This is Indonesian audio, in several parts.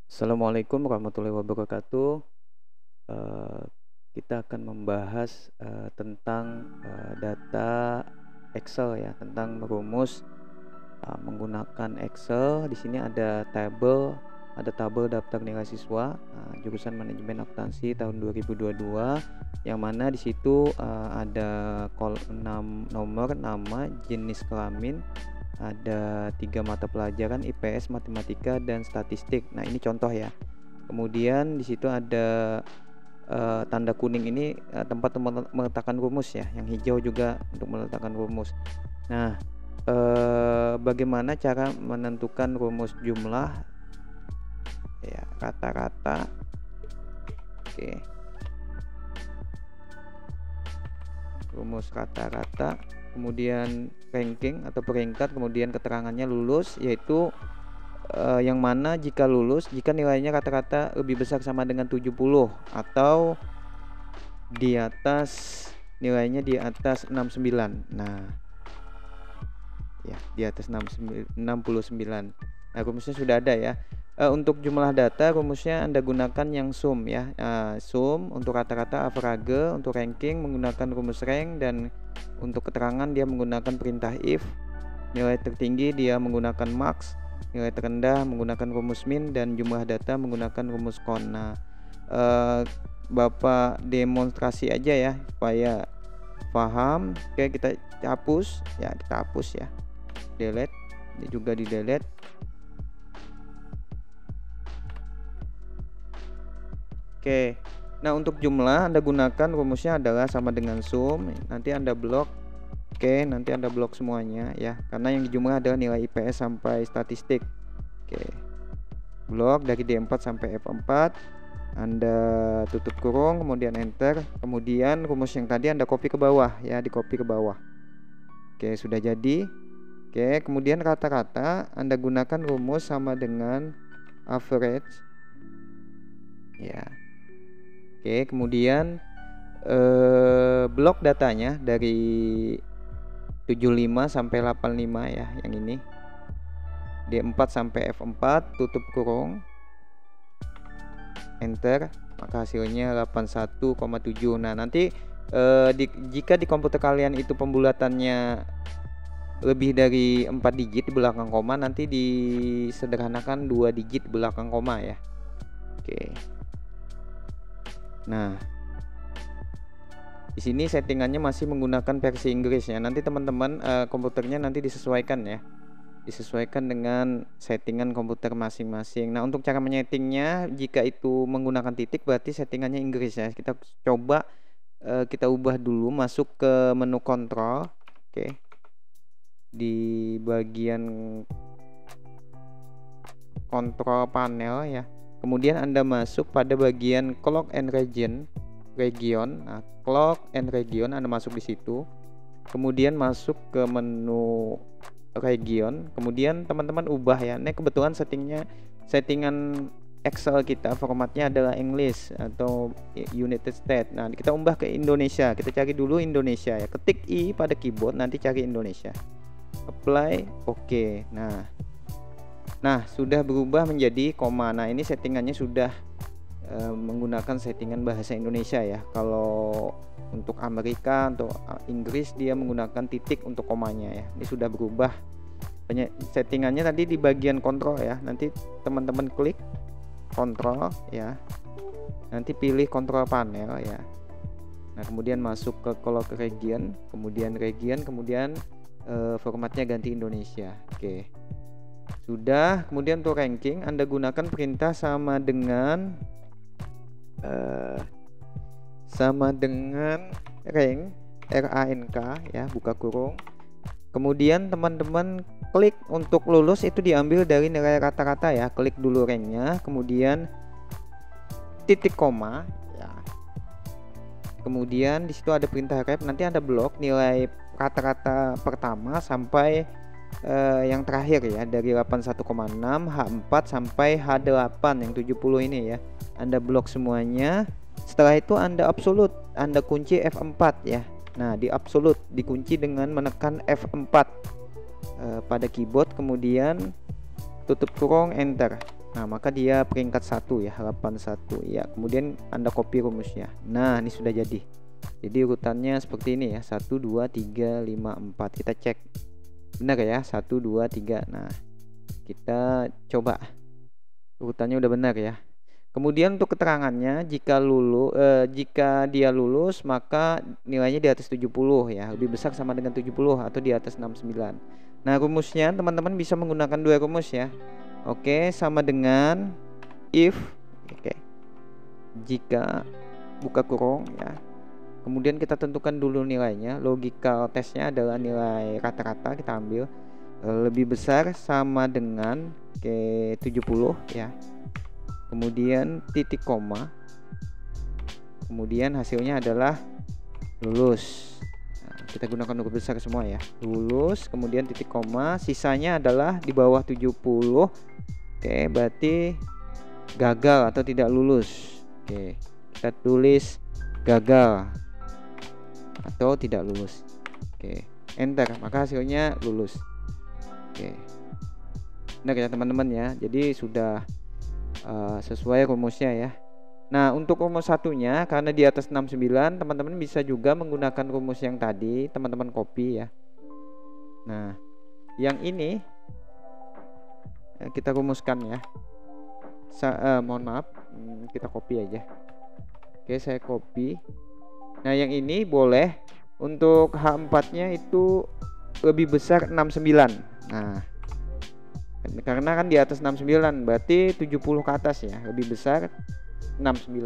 Assalamualaikum warahmatullahi wabarakatuh. Eh, kita akan membahas tentang data Excel ya, tentang merumus menggunakan Excel. Di sini ada tabel daftar nilai siswa jurusan Manajemen Akuntansi tahun 2022, yang mana di situ ada nomor, nama, jenis kelamin, ada 3 mata pelajaran IPS, matematika, dan statistik. Nah, ini contoh ya. Kemudian di situ ada tanda kuning ini tempat meletakkan rumus ya, yang hijau juga untuk meletakkan rumus. Nah, bagaimana cara menentukan rumus jumlah ya, rata-rata. Oke, rumus rata-rata, kemudian ranking atau peringkat, kemudian keterangannya lulus, yaitu yang mana jika lulus, jika nilainya rata-rata lebih besar sama dengan 70 atau di atas, nilainya di atas 69. Nah, ya, di atas 69. Nah, rumusnya sudah ada ya. Untuk jumlah data, rumusnya Anda gunakan yang sum ya. Sum untuk rata-rata, average. Untuk ranking menggunakan rumus rank, dan untuk keterangan dia menggunakan perintah if. Nilai tertinggi dia menggunakan max, nilai terendah menggunakan rumus min, dan jumlah data menggunakan rumus count. Nah, Bapak demonstrasi aja ya supaya paham. Oke, kita hapus ya, delete, ini juga di delete. Oke, nah untuk jumlah Anda gunakan rumusnya adalah sama dengan sum, nanti Anda blok. Oke, nanti Anda blok semuanya ya, karena yang dijumlah adalah nilai IPS sampai statistik. Oke, blok dari D4 sampai F4, Anda tutup kurung, kemudian enter, kemudian rumus yang tadi Anda copy ke bawah ya, di copy ke bawah. Oke, sudah jadi. Oke, kemudian rata-rata Anda gunakan rumus sama dengan average ya. Oke, kemudian blok datanya dari 75 sampai 85 ya, yang ini. D4 sampai F4, tutup kurung, enter, maka hasilnya 81,7. Nah, nanti jika di komputer kalian itu pembulatannya lebih dari 4 digit di belakang koma, nanti disederhanakan 2 digit belakang koma ya. Oke. Nah, di sini settingannya masih menggunakan versi Inggris ya. Nanti teman-teman komputernya nanti disesuaikan ya. Disesuaikan dengan settingan komputer masing-masing. Nah, untuk cara menyetingnya, jika itu menggunakan titik berarti settingannya Inggris ya. Kita coba kita ubah dulu, masuk ke menu kontrol. Oke. Di bagian kontrol panel ya. Kemudian Anda masuk pada bagian clock and region. Nah, clock and region Anda masuk di situ. Kemudian masuk ke menu region. Kemudian teman-teman ubah ya. Ini kebetulan settingan Excel kita formatnya adalah English atau United States. Nah, kita ubah ke Indonesia. Kita cari dulu Indonesia ya. Ketik I pada keyboard, nanti cari Indonesia. Apply, oke. Nah, sudah berubah menjadi koma. Nah, ini settingannya sudah menggunakan settingan bahasa Indonesia ya. Kalau untuk Amerika, untuk Inggris dia menggunakan titik untuk komanya ya. Ini sudah berubah. Settingannya tadi di bagian kontrol ya. Nanti teman-teman klik kontrol ya. Nanti pilih kontrol panel ya. Nah, kemudian masuk ke clock region, kemudian formatnya ganti Indonesia. Oke. Sudah. Kemudian untuk ranking Anda gunakan perintah sama dengan rank, RANK ya, buka kurung. Kemudian teman-teman klik untuk lulus, itu diambil dari nilai rata-rata ya. Klik dulu ranknya, kemudian titik koma ya. Kemudian di situ ada perintah ref, nanti Anda blok nilai rata-rata pertama sampai yang terakhir ya, dari 81,6 H4 sampai H8 yang 70 ini ya. Anda blok semuanya. Setelah itu Anda absolute, Anda kunci F4 ya. Nah, di absolute dikunci dengan menekan F4 pada keyboard, kemudian tutup kurung, enter. Nah, maka dia peringkat 1 ya, halaman 1 ya. Kemudian Anda copy rumusnya. Nah, ini sudah jadi. Jadi urutannya seperti ini ya, 1 2 3 5 4. Kita cek benar ya, 1 2 3. Nah, kita coba urutannya udah benar ya. Kemudian untuk keterangannya, jika dia lulus maka nilainya di atas 70 ya, lebih besar sama dengan 70 atau di atas 69. Nah, rumusnya teman-teman bisa menggunakan dua rumus ya. Oke, sama dengan if, oke, jika buka kurung ya. Kemudian kita tentukan dulu nilainya. Logical testnya adalah nilai rata-rata, kita ambil lebih besar sama dengan 70 ya. Kemudian titik koma, kemudian hasilnya adalah lulus. Nah, kita gunakan huruf besar semua ya, lulus, kemudian titik koma, sisanya adalah di bawah 70. Oke, berarti gagal atau tidak lulus. Oke, kita tulis gagal atau tidak lulus. Oke, enter, maka hasilnya lulus. Oke, benar ya teman-teman ya, jadi sudah sesuai rumusnya ya. Nah, untuk rumus satunya karena di atas 69, teman-teman bisa juga menggunakan rumus yang tadi, teman-teman copy ya. Nah, yang ini kita rumuskan ya. Mohon maaf, kita copy aja. Oke, saya copy. Nah, yang ini boleh untuk H4-nya itu lebih besar 69. Nah, karena kan di atas 69 berarti 70 ke atas ya, lebih besar 69.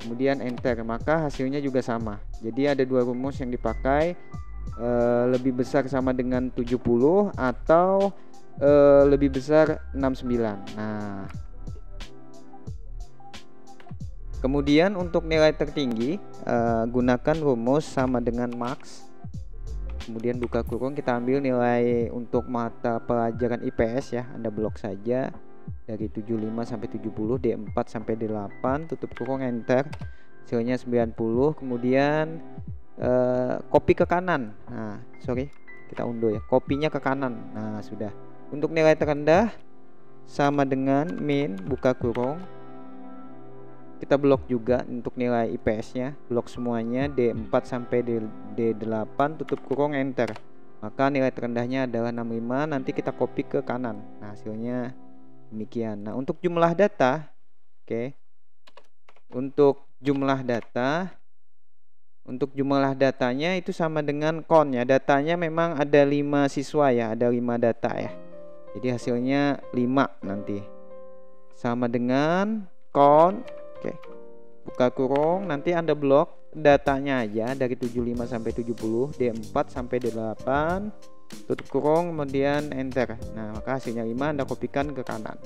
Kemudian enter, maka hasilnya juga sama. Jadi ada dua rumus yang dipakai, lebih besar sama dengan 70 atau lebih besar 69. Nah, kemudian untuk nilai tertinggi gunakan rumus sama dengan max. Kemudian buka kurung, kita ambil nilai untuk mata pelajaran IPS ya. Anda blok saja dari 75 sampai 70, D4 sampai D8, tutup kurung, enter. Hasilnya 90. Kemudian copy ke kanan. Nah, sorry, kita undo ya. Kopinya ke kanan. Nah, sudah. Untuk nilai terendah sama dengan min, buka kurung. Kita blok juga untuk nilai IPS-nya, blok semuanya D4 sampai D8, tutup kurung, enter. Maka nilai terendahnya adalah 65, nanti kita copy ke kanan. Nah, hasilnya demikian. Nah, untuk jumlah data, oke. Untuk jumlah datanya itu sama dengan count ya. Datanya memang ada 5 siswa ya, ada 5 data ya. Jadi hasilnya 5 nanti. Sama dengan count. Oke, buka kurung, nanti Anda blok datanya aja dari 75 sampai 70, D4 sampai D8, tutup kurung, kemudian enter. Nah, maka hasilnya 5, Anda kopikan ke kanan.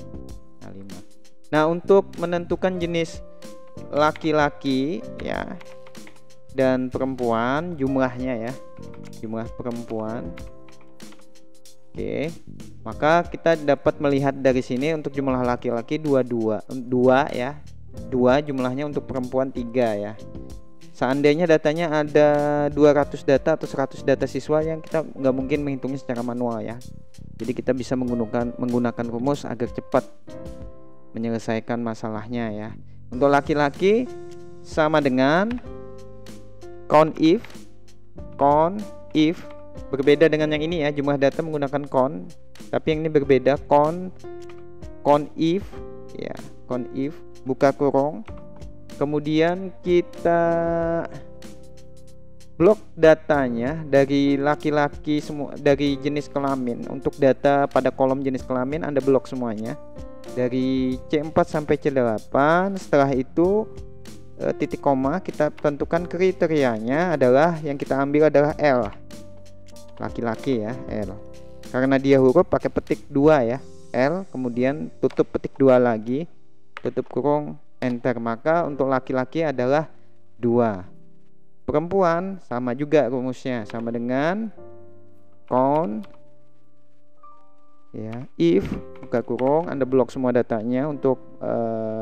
Nah, 5. Nah, untuk menentukan jenis laki-laki ya dan perempuan, jumlahnya ya, jumlah perempuan. Oke, maka kita dapat melihat dari sini untuk jumlah laki-laki 2 ya. 2, jumlahnya untuk perempuan 3 ya. Seandainya datanya ada 200 data atau 100 data siswa, yang kita nggak mungkin menghitungnya secara manual ya. Jadi kita bisa menggunakan rumus agar cepat menyelesaikan masalahnya ya. Untuk laki-laki sama dengan count if berbeda dengan yang ini ya, jumlah data menggunakan count, tapi yang ini berbeda, count if ya, count if, buka kurung, kemudian kita blok datanya dari laki-laki semua, dari jenis kelamin. Untuk data pada kolom jenis kelamin Anda blok semuanya dari C4 sampai C8. Setelah itu titik koma, kita tentukan kriterianya adalah, yang kita ambil adalah L, laki-laki ya, L, karena dia huruf pakai petik 2 ya, L, kemudian tutup petik 2 lagi, tutup kurung, enter. Maka untuk laki-laki adalah 2. Perempuan sama juga rumusnya, sama dengan count ya, if, buka kurung, Anda blok semua datanya untuk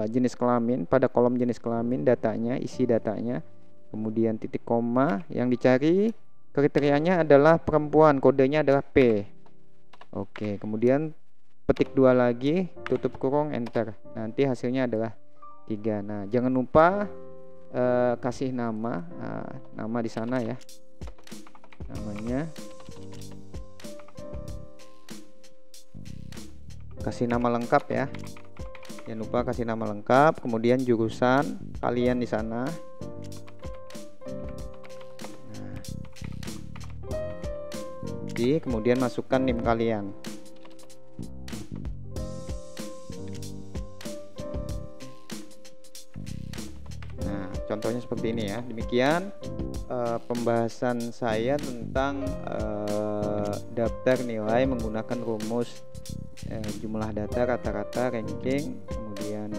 jenis kelamin, pada kolom jenis kelamin datanya, isi datanya, kemudian titik koma, yang dicari kriterianya adalah perempuan, kodenya adalah P. Oke, kemudian petik 2 lagi, tutup kurung, enter. Nanti hasilnya adalah 3. Nah, jangan lupa kasih nama, nama di sana ya, namanya kasih nama lengkap ya, jangan lupa kasih nama lengkap, kemudian jurusan kalian di sana. Nah, kemudian masukkan NIM kalian. Contohnya seperti ini ya. Demikian pembahasan saya tentang daftar nilai menggunakan rumus jumlah data, rata-rata, ranking, kemudian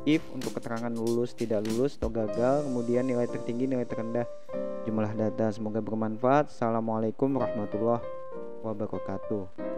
if untuk keterangan lulus, tidak lulus atau gagal, kemudian nilai tertinggi, nilai terendah, jumlah data. Semoga bermanfaat. Assalamualaikum warahmatullahi wabarakatuh.